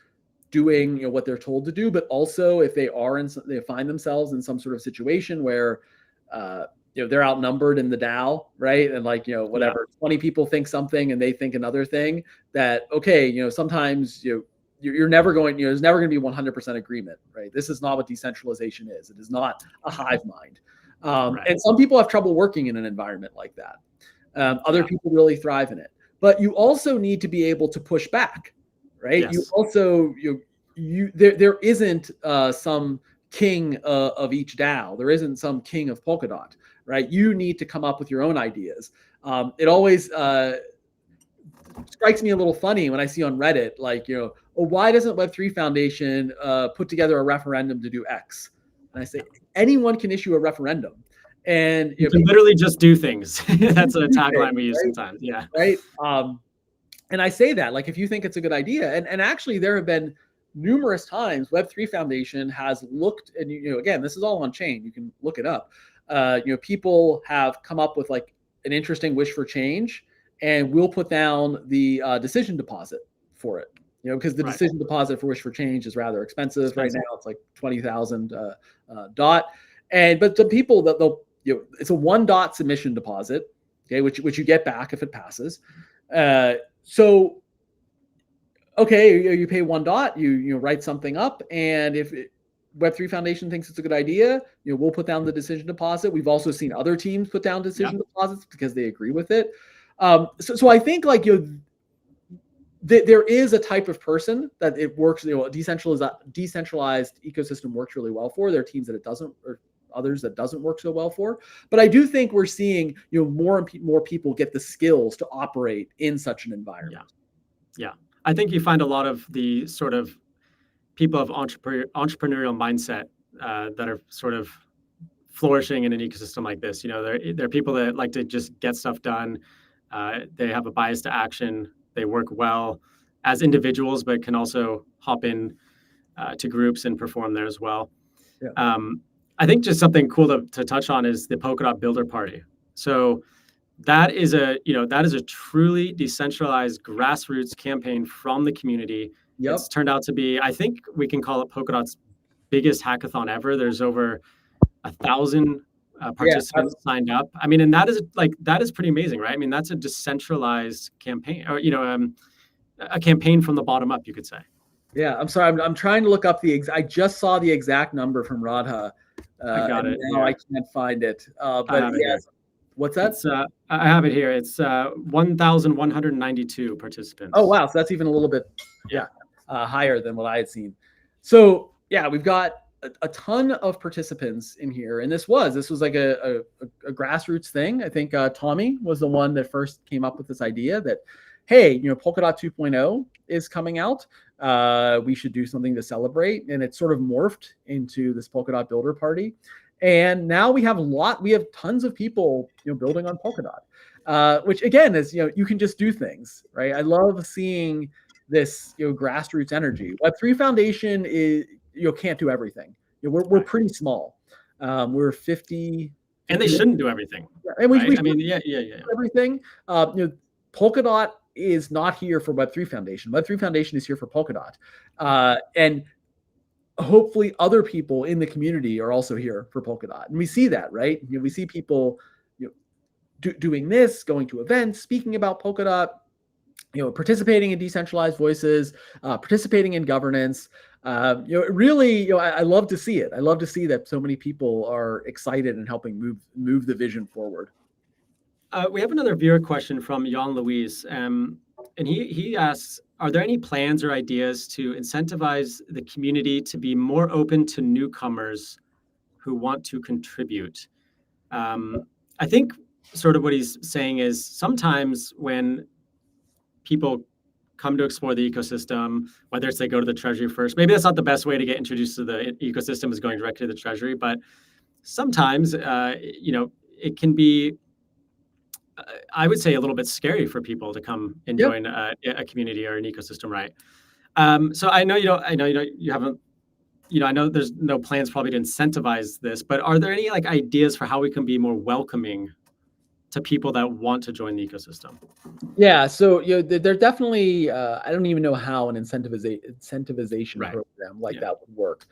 [SPEAKER 2] doing what they're told to do, but also if they find themselves in some sort of situation where they're outnumbered in the DAO, right? And whatever, 20 people think something and they think another thing, that sometimes you're never going, there's never going to be 100% agreement, right? This is not what decentralization is. It is not a hive mind. And some people have trouble working in an environment like that. Other people really thrive in it. But you also need to be able to push back, right?
[SPEAKER 1] Yes.
[SPEAKER 2] You also, there isn't some king of each DAO. There isn't some king of Polkadot, right? You need to come up with your own ideas. It always strikes me a little funny when I see on Reddit, why doesn't Web3 Foundation put together a referendum to do X? And I say, anyone can issue a referendum. And
[SPEAKER 1] you can literally just do things. That's a tagline we use sometimes. Yeah.
[SPEAKER 2] Right. And I say that, if you think it's a good idea, and actually there have been numerous times Web3 Foundation has looked, and again, this is all on chain. You can look it up. People have come up with an interesting wish for change, and we'll put down the decision deposit for it. Because the decision deposit for wish for change is rather expensive. Right now. It's like 20,000 DOT, but the people that they'll it's a $1 submission deposit, okay, which you get back if it passes. So, okay, you pay $1, you write something up, and if Web3 Foundation thinks it's a good idea, we'll put down the decision deposit. We've also seen other teams put down decision deposits because they agree with it. So I think there is a type of person that it works. A decentralized ecosystem works really well for. There are teams that it doesn't, or others that doesn't work so well for. But I do think we're seeing more and more people get the skills to operate in such an environment.
[SPEAKER 1] Yeah. I think you find a lot of the sort of people of entrepreneurial mindset that are sort of flourishing in an ecosystem like this. They're people that like to just get stuff done. They have a bias to action. They work well as individuals, but can also hop in to groups and perform there as well. Yeah. I think just something cool to touch on is the Polkadot Builder Party. So that is a truly decentralized grassroots campaign from the community. Yep. It's turned out to be, I think we can call it Polkadot's biggest hackathon ever. There's over 1,000 participants signed up. I mean, and that is pretty amazing, right? I mean, that's a decentralized campaign, or a campaign from the bottom up, you could say.
[SPEAKER 2] Yeah, I'm sorry. I'm trying to look up I just saw the exact number from Radha.
[SPEAKER 1] I got it.
[SPEAKER 2] Now I can't find it. But yes, what's that?
[SPEAKER 1] I have it here. It's 1,192 participants.
[SPEAKER 2] Oh wow, so that's even a little bit higher than what I had seen. So yeah, we've got a ton of participants in here, and this was like a grassroots thing. I think Tommy was the one that first came up with this idea that, hey, Polkadot 2.0 is coming out. We should do something to celebrate, and it sort of morphed into this Polkadot Builder Party. And now we have tons of people, building on Polkadot, which again is, you can just do things, right? I love seeing this, grassroots energy. Web3 Foundation is, can't do everything. We're pretty small. We're 50.
[SPEAKER 1] And they shouldn't do everything.
[SPEAKER 2] And we
[SPEAKER 1] do
[SPEAKER 2] everything. Polkadot is not here for Web3 Foundation. Web3 Foundation is here for Polkadot. And hopefully other people in the community are also here for Polkadot. And we see that, right? We see people doing this, going to events, speaking about Polkadot, participating in decentralized voices, participating in governance. Really, I love to see it. I love to see that so many people are excited and helping move the vision forward.
[SPEAKER 1] We have another viewer question from Jan Louise, and he asks, are there any plans or ideas to incentivize the community to be more open to newcomers who want to contribute? I think sort of what he's saying is sometimes when people come to explore the ecosystem, whether it's they go to the treasury first, maybe that's not the best way to get introduced to the ecosystem, is going directly to the treasury, but sometimes, it can be, I would say, a little bit scary for people to come and join a community or an ecosystem, right? So I know you don't. I know you haven't. I know there's no plans probably to incentivize this, but are there any like ideas for how we can be more welcoming to people that want to join the ecosystem?
[SPEAKER 2] Yeah, so there definitely I don't even know how an incentivization
[SPEAKER 1] Right.
[SPEAKER 2] program like
[SPEAKER 1] Yeah.
[SPEAKER 2] that would work.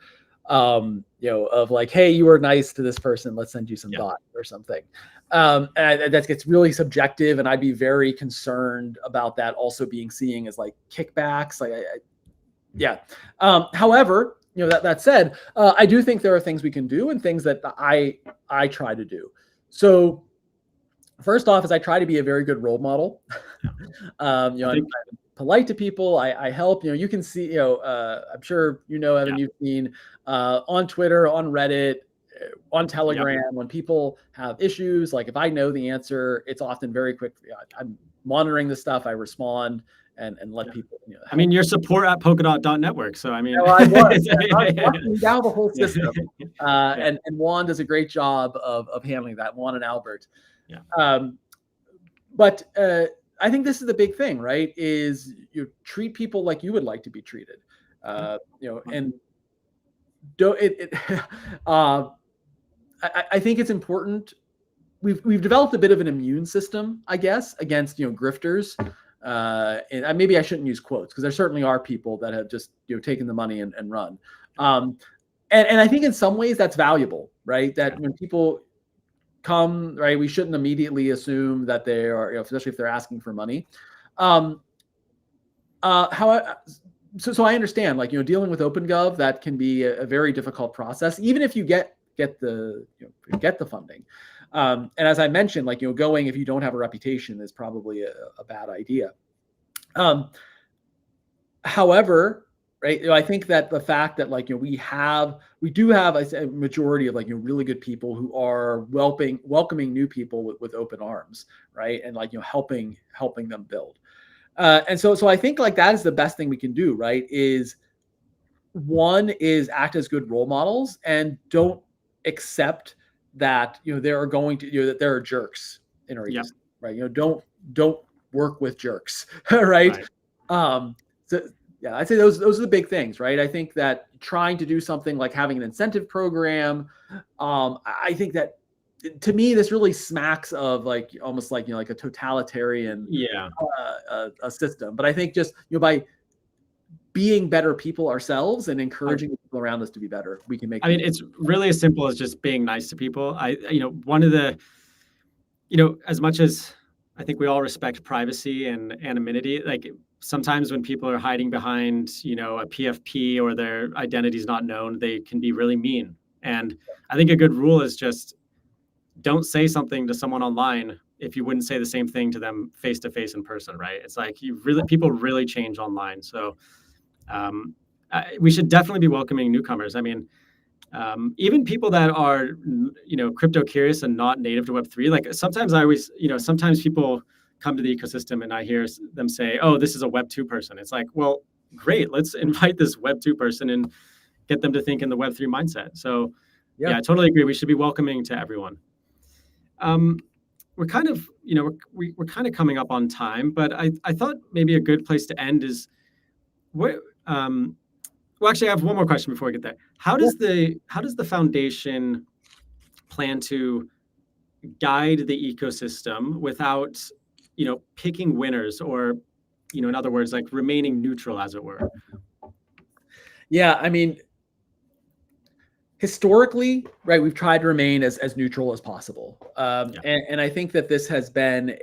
[SPEAKER 2] Of like, hey, you were nice to this person, let's send you some
[SPEAKER 1] Yeah.
[SPEAKER 2] dot or something. And that gets really subjective, and I'd be very concerned about that also being seen as like kickbacks. Yeah. However, that said, I do think there are things we can do and things that I try to do. So first off, is I try to be a very good role model. I'm polite to people. I help. You can see. I'm sure Evan. You've seen on Twitter, on Reddit, on Telegram, when people have issues. Like if I know the answer, it's often very quick. I'm monitoring the stuff. I respond and let people.
[SPEAKER 1] I mean, your support at Polkadot.network. So I mean,
[SPEAKER 2] I was now the whole system.
[SPEAKER 1] Yeah.
[SPEAKER 2] And Juan does a great job of handling that. Juan and Albert.
[SPEAKER 1] Yeah.
[SPEAKER 2] But I think this is the big thing, right? Is you treat people like you would like to be treated, and don't it. I think it's important. We've developed a bit of an immune system, I guess, against grifters. And maybe I shouldn't use quotes because there certainly are people that have just taken the money and run. And I think in some ways that's valuable, right? That when people come, right, we shouldn't immediately assume that they are, especially if they're asking for money. So I understand, like, dealing with OpenGov, that can be a very difficult process, even if you get the funding. And as I mentioned, like, going if you don't have a reputation is probably a bad idea. However, right, I think that the fact that like we do have a majority of like really good people who are welcoming new people with open arms, right, and like helping them build. And so I think like that is the best thing we can do, right? One is act as good role models and don't accept that there are going to that there are jerks in our ecosystem, right? Don't work with jerks, right? So yeah, I'd say those are the big things, right? I think that trying to do something like having an incentive program, I think that to me this really smacks of like almost like like a totalitarian a system. But I think just by being better people ourselves and encouraging people around us to be better, we can make.
[SPEAKER 1] I mean, it's really as simple as just being nice to people. One of the, as much as I think we all respect privacy and anonymity, like sometimes when people are hiding behind, a PFP or their identity is not known, they can be really mean. And I think a good rule is just don't say something to someone online if you wouldn't say the same thing to them face to face in person, right? It's like people really change online. So we should definitely be welcoming newcomers. I mean, even people that are, crypto curious and not native to Web3, like sometimes sometimes people come to the ecosystem and I hear them say, oh, this is a Web2 person. It's like, well, great. Let's invite this Web2 person and get them to think in the Web3 mindset. So yeah, I totally agree. We should be welcoming to everyone. We're kind of, we're kind of coming up on time, but I thought maybe a good place to end is where, well, actually, I have one more question before we get there. How does the foundation plan to guide the ecosystem without, picking winners or, in other words, like remaining neutral, as it were?
[SPEAKER 2] Yeah, I mean, historically, right, we've tried to remain as neutral as possible, and I think that this has been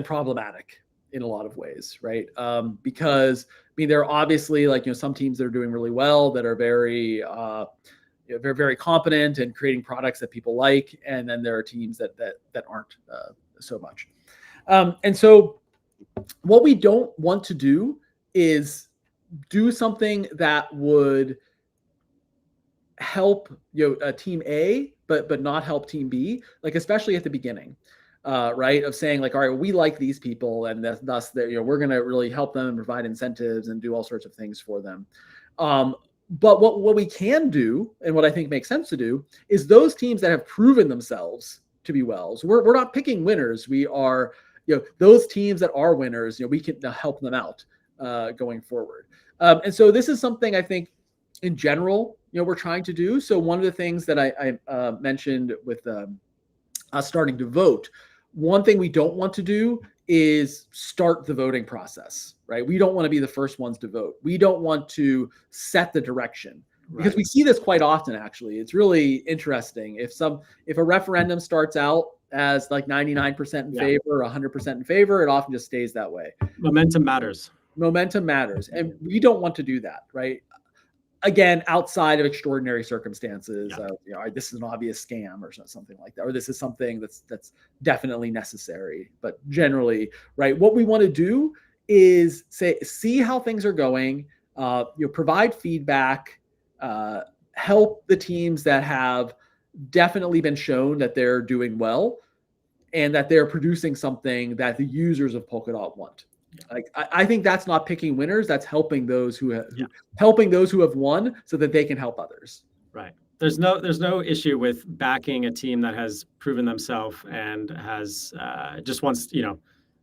[SPEAKER 2] problematic in a lot of ways, right? Because I mean, there are obviously like some teams that are doing really well, that are very very, very competent in creating products that people like, and then there are teams that aren't so much. And so, what we don't want to do is do something that would help team A, but not help team B, like especially at the beginning. Right, of saying like, all right, well, we like these people, and thus that we're going to really help them and provide incentives and do all sorts of things for them. But what we can do, and what I think makes sense to do, is those teams that have proven themselves to be well. So we're not picking winners. We are those teams that are winners. We can help them out. going forward. And so this is something I think in general, we're trying to do. So one of the things that I mentioned with us starting to vote, one thing we don't want to do is start the voting process, right? We don't want to be the first ones to vote. We don't want to set the direction. Because we see this quite often, actually. It's really interesting. If a referendum starts out as like 99% in favor or 100% in favor, it often just stays that way.
[SPEAKER 1] Momentum matters.
[SPEAKER 2] Momentum matters. And we don't want to do that, right? Again, outside of extraordinary circumstances, this is an obvious scam or something like that, or this is something that's definitely necessary. But generally, right, what we want to do is see how things are going, provide feedback, help the teams that have definitely been shown that they're doing well and that they're producing something that the users of Polkadot want. Like I think that's not picking winners. That's helping those who have won so that they can help others.
[SPEAKER 1] Right. There's no issue with backing a team that has proven themselves and has just wants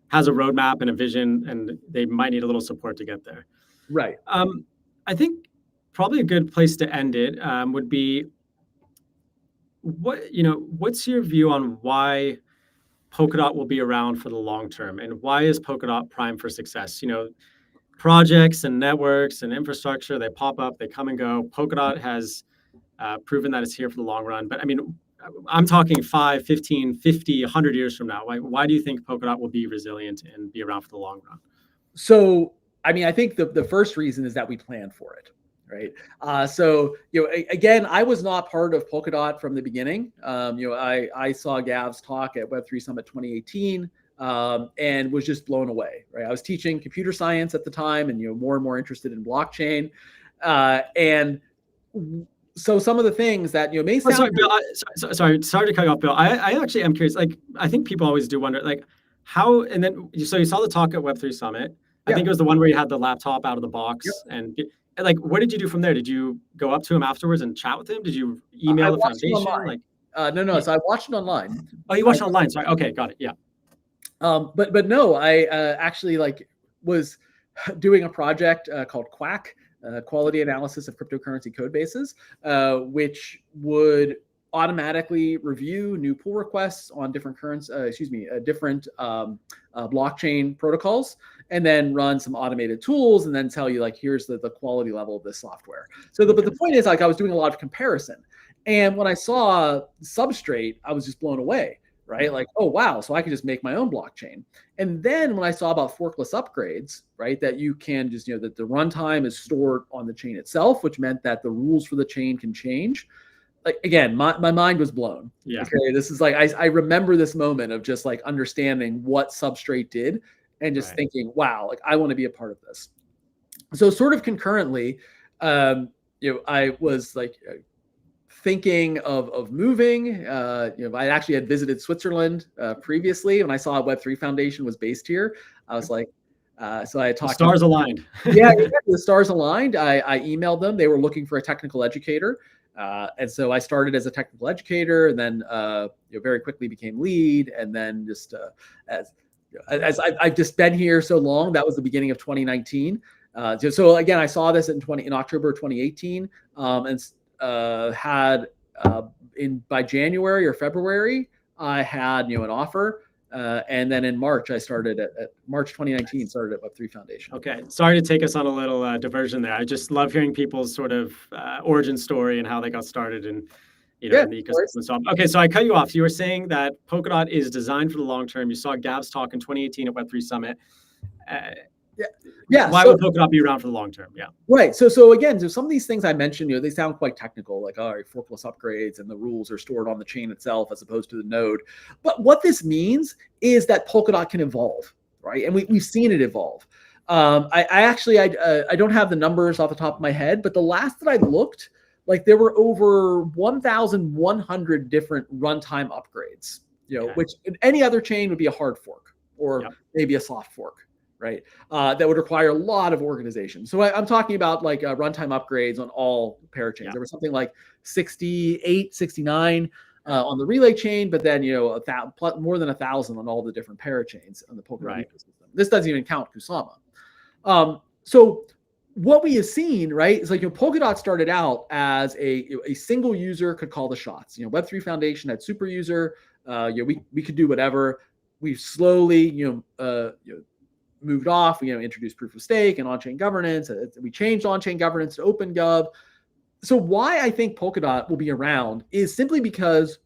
[SPEAKER 1] has a roadmap and a vision, and they might need a little support to get there.
[SPEAKER 2] Right.
[SPEAKER 1] I think probably a good place to end it would be what's your view on why Polkadot will be around for the long term, and why is Polkadot primed for success? Projects and networks and infrastructure, they pop up, they come and go. Polkadot has proven that it's here for the long run. But I mean, I'm talking 5, 15, 50, 100 years from now. Why do you think Polkadot will be resilient and be around for the long run?
[SPEAKER 2] So, I mean, I think the first reason is that we plan for it. Right. Again, I was not part of Polkadot from the beginning. I saw Gav's talk at Web3 Summit 2018 and was just blown away. Right. I was teaching computer science at the time and, more and more interested in blockchain. And so some of the things that, may sound.
[SPEAKER 1] Sorry, Bill, sorry to cut you off, Bill. I actually am curious. Like, I think people always do wonder, like, how, and then, so you saw the talk at Web3 Summit. I think it was the one where you had the laptop out of the box and like, what did you do from there? Did you go up to him afterwards and chat with him? Did you email the foundation?
[SPEAKER 2] No. So I watched it online.
[SPEAKER 1] Oh, you watched it online. Sorry. Okay, got it. Yeah.
[SPEAKER 2] But no, I actually was doing a project called Quack, Quality Analysis of Cryptocurrency Code Bases, which would automatically review new pull requests on different different blockchain protocols, and then run some automated tools and then tell you here's the quality level of this software. So but the point is, I was doing a lot of comparison. And when I saw Substrate, I was just blown away, right? Like, oh, wow. So I can just make my own blockchain. And then when I saw about forkless upgrades, right, that you can just, that the runtime is stored on the chain itself, which meant that the rules for the chain can change. Again, my mind was blown.
[SPEAKER 1] Yeah.
[SPEAKER 2] Okay. This is I remember this moment of just understanding what Substrate did and just thinking, wow, I want to be a part of this. So sort of concurrently, I was thinking of moving. I actually had visited Switzerland previously when I saw Web3 Foundation was based here. I was like, so I talked.
[SPEAKER 1] The stars aligned.
[SPEAKER 2] Yeah, the stars aligned. I emailed them. They were looking for a technical educator. And so I started as a technical educator, and then very quickly became lead, and then just as I've just been here so long, that was the beginning of 2019. So again, I saw this in October 2018, and had by January or February, I had an offer, and then in March I started at March 2019 started at Web3 Foundation.
[SPEAKER 1] Okay, sorry to take us on a little diversion there. I just love hearing people's sort of origin story and how they got started and in the ecosystem. So, okay, so I cut you off. You were saying that Polkadot is designed for the long term. You saw Gav's talk in 2018 at Web3 Summit. Why would Polkadot be around for the long term? Yeah.
[SPEAKER 2] Right. So again, so some of these things I mentioned, they sound quite technical, like forkless upgrades and the rules are stored on the chain itself as opposed to the node. But what this means is that Polkadot can evolve, right? And we've seen it evolve. I don't have the numbers off the top of my head, but the last that I looked, there were over 1,100 different runtime upgrades, which in any other chain would be a hard fork or maybe a soft fork, right? That would require a lot of organization. So I'm talking about runtime upgrades on all parachains. There was something like 68, 69 on the Relay chain, but then, more than 1,000 on all the different parachains on the Polkadot ecosystem. This doesn't even count Kusama. so what we have seen, right, is like, Polkadot started out as a single user could call the shots. Web3 Foundation had super user. We could do whatever. We've slowly, moved off. We introduced proof of stake and on-chain governance. We changed on-chain governance to OpenGov. So why I think Polkadot will be around is simply because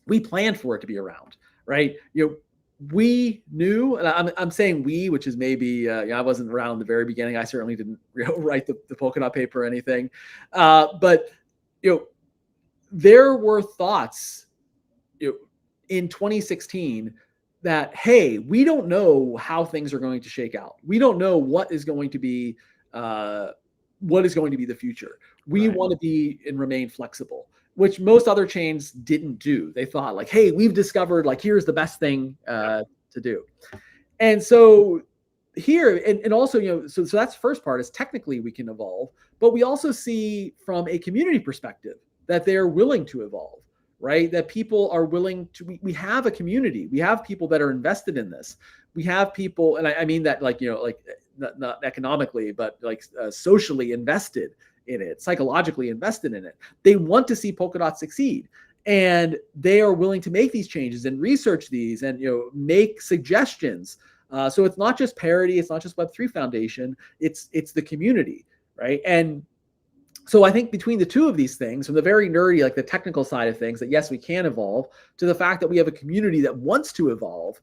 [SPEAKER 2] we planned for it to be around, right? We knew, and I'm saying we, which is maybe, I wasn't around in the very beginning. I certainly didn't write the Polkadot paper or anything. But, there were thoughts, in 2016 that, hey, we don't know how things are going to shake out. We don't know what is going to be the future. We want to be and remain flexible, which most other chains didn't do. They thought like, hey, we've discovered, like, here's the best thing to do. And so here, and also, so that's the first part, is technically we can evolve, but we also see from a community perspective that they're willing to evolve, right? That people are willing to, we have a community. We have people that are invested in this. We have people, and I mean that like, not economically, but like socially invested in it, psychologically invested in it. They want to see Polkadot succeed, and they are willing to make these changes and research these and make suggestions. So it's not just parity, it's not just Web3 Foundation, it's the community, right? And so I think between the two of these things, from the very nerdy, like the technical side of things, that yes, we can evolve, to the fact that we have a community that wants to evolve,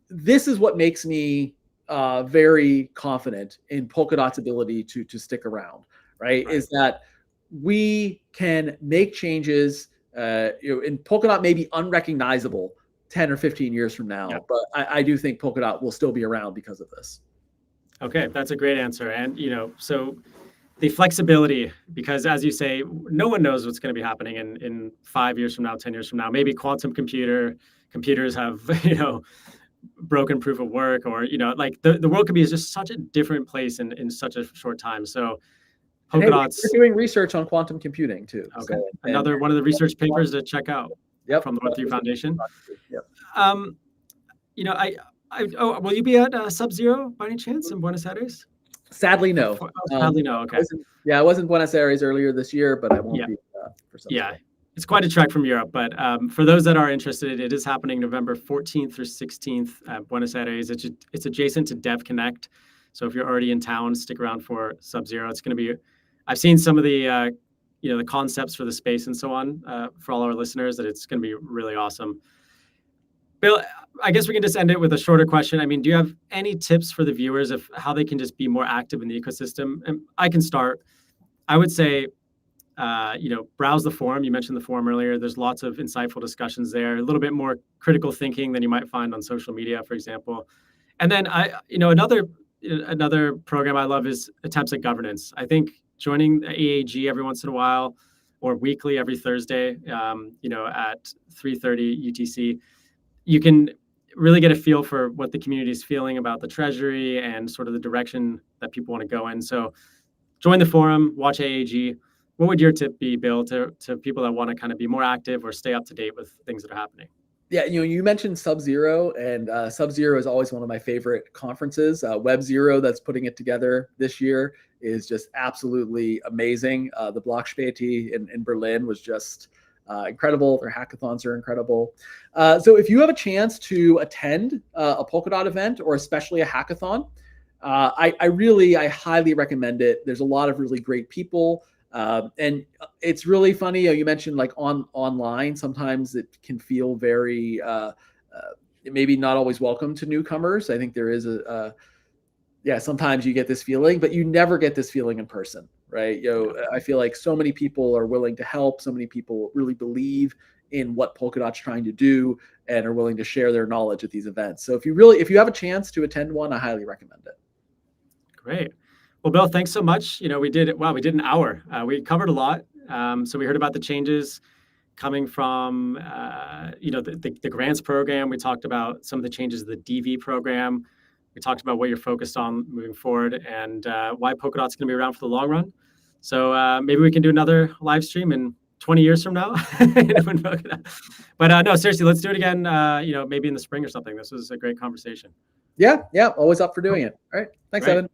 [SPEAKER 2] this is what makes me very confident in Polkadot's ability to stick around, right? Is that we can make changes, and Polkadot may be unrecognizable 10 or 15 years from now, but I do think Polkadot will still be around because of this.
[SPEAKER 1] Okay, that's a great answer. And, so the flexibility, because as you say, no one knows what's going to be happening in 5 years from now, 10 years from now. Maybe quantum computers have, broken proof of work, or, like the world could be just such a different place in such a short time. So Polkadot's
[SPEAKER 2] we're doing research on quantum computing too.
[SPEAKER 1] Okay. So, another one of the research papers to check out from the Web3 Foundation. Will you be at Sub-Zero by any chance in Buenos Aires?
[SPEAKER 2] Sadly, no.
[SPEAKER 1] Sadly, no. Okay.
[SPEAKER 2] I was in Buenos Aires earlier this year, but I won't be for some time.
[SPEAKER 1] It's quite a trek from Europe, but for those that are interested, it is happening November 14th through 16th at Buenos Aires. It's adjacent to Dev Connect. So if you're already in town, stick around for Sub-Zero. It's going to be, I've seen some of the, the concepts for the space and so on for all our listeners, that it's going to be really awesome. Bill, I guess we can just end it with a shorter question. I mean, do you have any tips for the viewers of how they can just be more active in the ecosystem? And I can start. I would say, browse the forum. You mentioned the forum earlier. There's lots of insightful discussions there, a little bit more critical thinking than you might find on social media, for example. And then another program I love is Attempts at Governance. I think joining the AAG every once in a while, or weekly every Thursday, at 3:30 UTC, you can really get a feel for what the community is feeling about the treasury and sort of the direction that people want to go in. So join the forum, watch AAG. What would your tip be, Bill, to people that want to kind of be more active or stay up to date with things that are happening?
[SPEAKER 2] Yeah, you mentioned Sub-Zero, and Sub-Zero is always one of my favorite conferences. Web0 that's putting it together this year is just absolutely amazing. The Blockspäti in Berlin was just incredible. Their hackathons are incredible. So if you have a chance to attend a Polkadot event, or especially a hackathon, I highly recommend it. There's a lot of really great people. And it's really funny. You mentioned like online, sometimes it can feel very, maybe not always welcome to newcomers. I think there is sometimes you get this feeling, but you never get this feeling in person, right? I feel like so many people are willing to help. So many people really believe in what Polkadot's trying to do and are willing to share their knowledge at these events. So if you have a chance to attend one, I highly recommend it.
[SPEAKER 1] Great. Well, Bill, thanks so much. We did an hour. We covered a lot. So we heard about the changes coming from, the grants program. We talked about some of the changes of the DV program. We talked about what you're focused on moving forward, and why Polkadot's going to be around for the long run. So maybe we can do another live stream in 20 years from now. But no, seriously, let's do it again, maybe in the spring or something. This was a great conversation.
[SPEAKER 2] Yeah, always up for doing it. All right. Thanks, Evan.